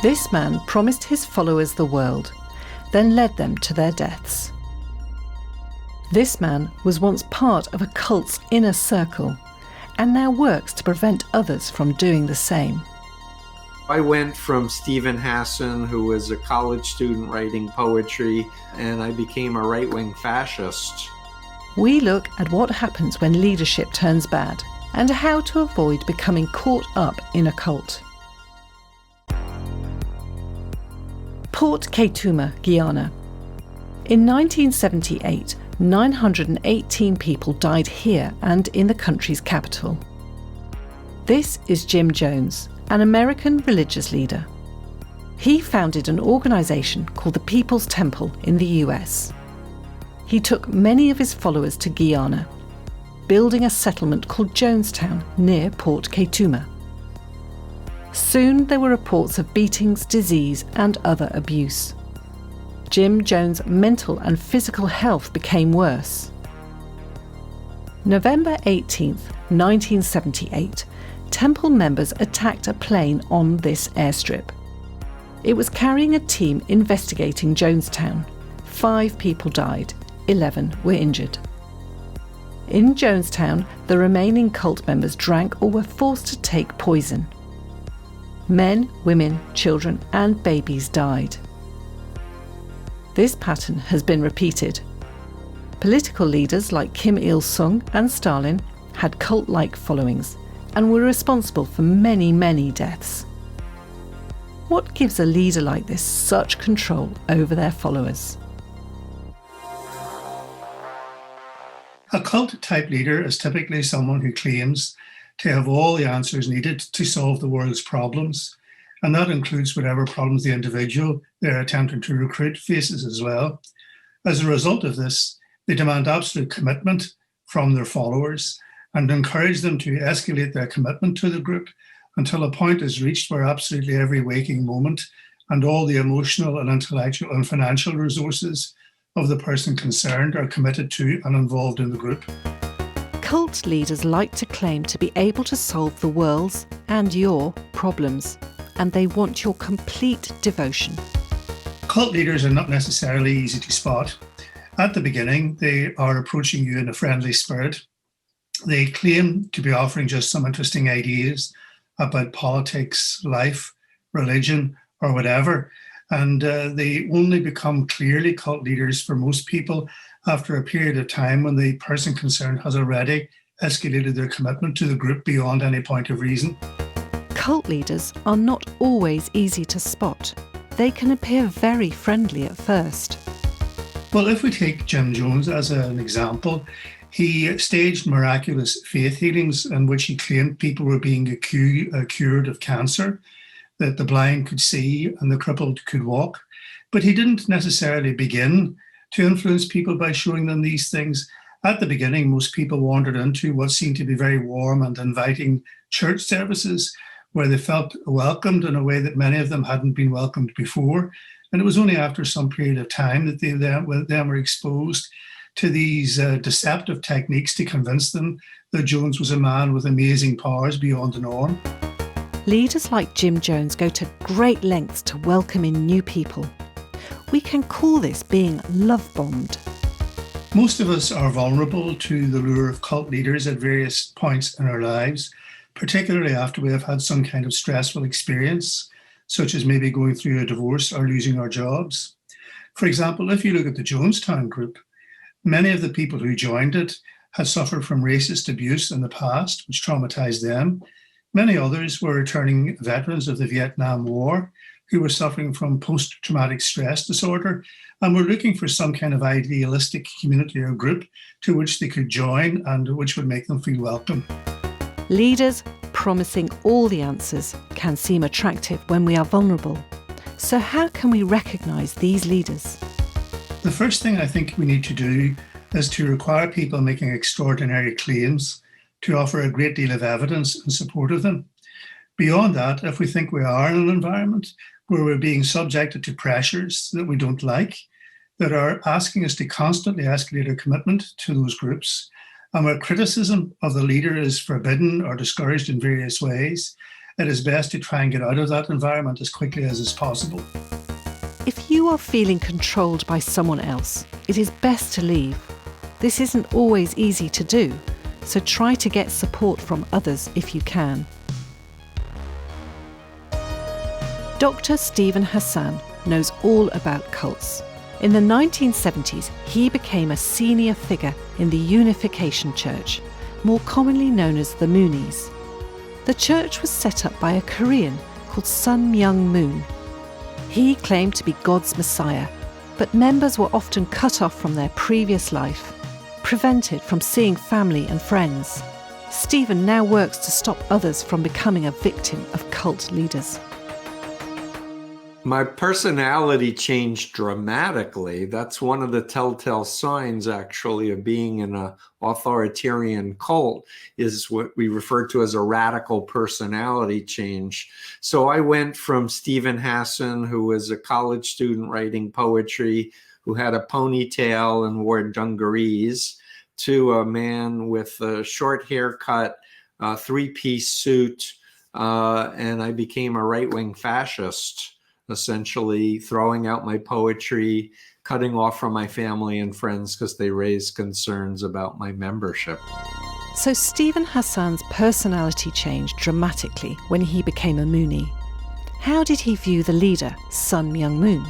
This man promised his followers the world, then led them to their deaths. This man was once part of a cult's inner circle and now works to prevent others from doing the same. I went from Stephen Hassan, who was a college student writing poetry, and I became a right-wing fascist. We look at what happens when leadership turns bad and how to avoid becoming caught up in a cult. Port Kaituma, Guyana. In 1978, 918 people died here and in the country's capital. This is Jim Jones, an American religious leader. He founded an organisation called the People's Temple in the US. He took many of his followers to Guyana, building a settlement called Jonestown near Port Kaituma. Soon there were reports of beatings, disease and other abuse. Jim Jones' mental and physical health became worse. November 18, 1978, Temple members attacked a plane on this airstrip. It was carrying a team investigating Jonestown. 5 people died, 11 were injured. In Jonestown, the remaining cult members drank or were forced to take poison. Men, women, children and babies died. This pattern has been repeated. Political leaders like Kim Il-sung and Stalin had cult-like followings and were responsible for many, many deaths. What gives a leader like this such control over their followers? A cult-type leader is typically someone who claims to have all the answers needed to solve the world's problems, and that includes whatever problems the individual they're attempting to recruit faces as well. As a result of this, they demand absolute commitment from their followers and encourage them to escalate their commitment to the group until a point is reached where absolutely every waking moment and all the emotional and intellectual and financial resources of the person concerned are committed to and involved in the group. Cult leaders like to claim to be able to solve the world's and your problems, and they want your complete devotion. Cult leaders are not necessarily easy to spot. At the beginning, they are approaching you in a friendly spirit. They claim to be offering just some interesting ideas about politics, life, religion, or whatever. And they only become clearly cult leaders for most people after a period of time when the person concerned has already escalated their commitment to the group beyond any point of reason. Cult leaders are not always easy to spot. They can appear very friendly at first. Well, if we take Jim Jones as an example, he staged miraculous faith healings in which he claimed people were being cured of cancer, that the blind could see and the crippled could walk. But he didn't necessarily begin to influence people by showing them these things. At the beginning, most people wandered into what seemed to be very warm and inviting church services where they felt welcomed in a way that many of them hadn't been welcomed before. And it was only after some period of time that they then were exposed to these deceptive techniques to convince them that Jones was a man with amazing powers beyond the norm. Leaders like Jim Jones go to great lengths to welcome in new people. We can call this being love-bombed. Most of us are vulnerable to the lure of cult leaders at various points in our lives, particularly after we have had some kind of stressful experience, such as maybe going through a divorce or losing our jobs. For example, if you look at the Jonestown group, many of the people who joined it had suffered from racist abuse in the past, which traumatized them. Many others were returning veterans of the Vietnam War who were suffering from post-traumatic stress disorder and were looking for some kind of idealistic community or group to which they could join and which would make them feel welcome. Leaders promising all the answers can seem attractive when we are vulnerable. So how can we recognise these leaders? The first thing I think we need to do is to require people making extraordinary claims to offer a great deal of evidence in support of them. Beyond that, if we think we are in an environment where we're being subjected to pressures that we don't like, that are asking us to constantly escalate our commitment to those groups, and where criticism of the leader is forbidden or discouraged in various ways, it is best to try and get out of that environment as quickly as is possible. If you are feeling controlled by someone else, it is best to leave. This isn't always easy to do, so try to get support from others if you can. Dr. Stephen Hassan knows all about cults. In the 1970s, he became a senior figure in the Unification Church, more commonly known as the Moonies. The church was set up by a Korean called Sun Myung Moon. He claimed to be God's Messiah, but members were often cut off from their previous life, prevented from seeing family and friends. Stephen now works to stop others from becoming a victim of cult leaders. My personality changed dramatically. That's one of the telltale signs, actually, of being in an authoritarian cult, is what we refer to as a radical personality change. So I went from Stephen Hassan, who was a college student writing poetry, who had a ponytail and wore dungarees, to a man with a short haircut, three-piece suit, and I became a right-wing fascist, essentially throwing out my poetry, cutting off from my family and friends because they raised concerns about my membership. So Stephen Hassan's personality changed dramatically when he became a Moonie. How did he view the leader, Sun Myung Moon?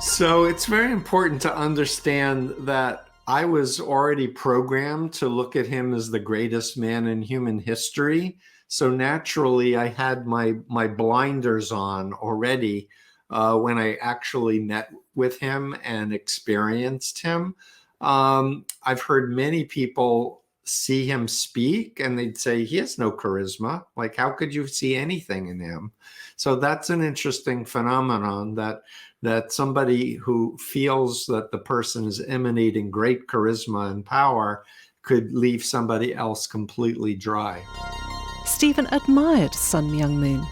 So it's very important to understand that I was already programmed to look at him as the greatest man in human history. So naturally, I had my blinders on already when I actually met with him and experienced him. I've heard many people see him speak and they'd say, he has no charisma. Like, how could you see anything in him? So that's an interesting phenomenon, that somebody who feels that the person is emanating great charisma and power could leave somebody else completely dry. Stephen admired Sun Myung Moon,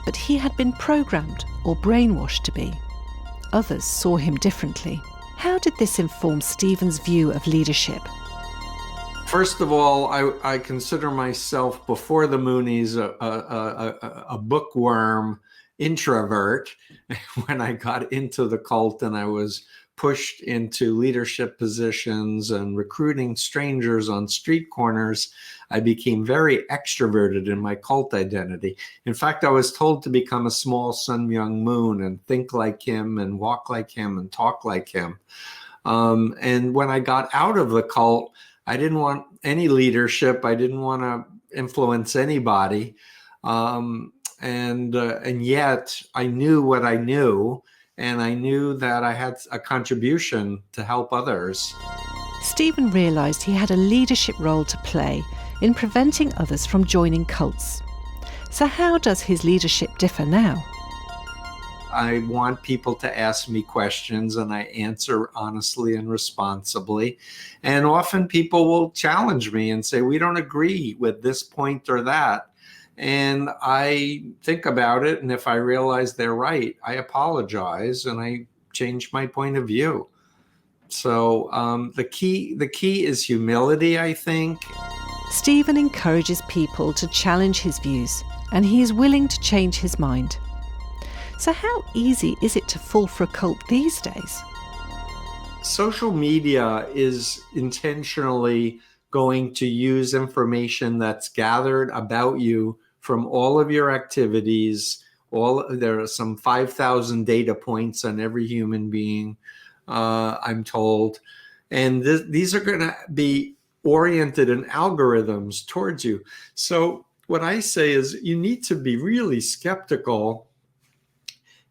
but he had been programmed or brainwashed to be. Others saw him differently. How did this inform Stephen's view of leadership? First of all, I consider myself, before the Moonies, a bookworm introvert. When I got into the cult and I was pushed into leadership positions and recruiting strangers on street corners, I became very extroverted in my cult identity. In fact, I was told to become a small Sun Myung Moon and think like him and walk like him and talk like him. And when I got out of the cult, I didn't want any leadership. I didn't want to influence anybody. And yet I knew what I knew, and I knew that I had a contribution to help others. Stephen realised he had a leadership role to play in preventing others from joining cults. So how does his leadership differ now? I want people to ask me questions and I answer honestly and responsibly. And often people will challenge me and say, we don't agree with this point or that. And I think about it, and if I realize they're right, I apologize and I change my point of view. So the key is humility, I think. Stephen encourages people to challenge his views, and he is willing to change his mind. So how easy is it to fall for a cult these days? Social media is intentionally going to use information that's gathered about you from all of your activities. There are some 5,000 data points on every human being, I'm told. And these are going to be oriented in algorithms towards you. So what I say is you need to be really skeptical.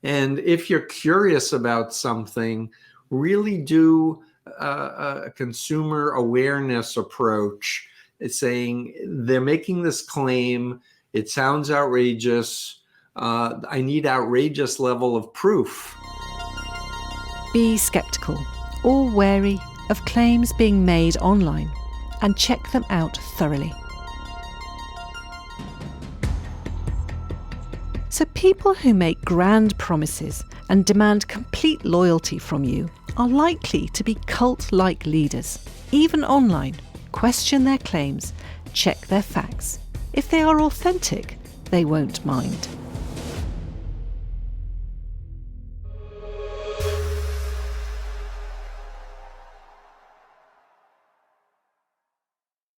And if you're curious about something, really do a consumer awareness approach. It's saying they're making this claim. It sounds outrageous. I need outrageous level of proof. Be skeptical or wary of claims being made online, and check them out thoroughly. So people who make grand promises and demand complete loyalty from you are likely to be cult-like leaders. Even online, question their claims, check their facts. If they are authentic, they won't mind.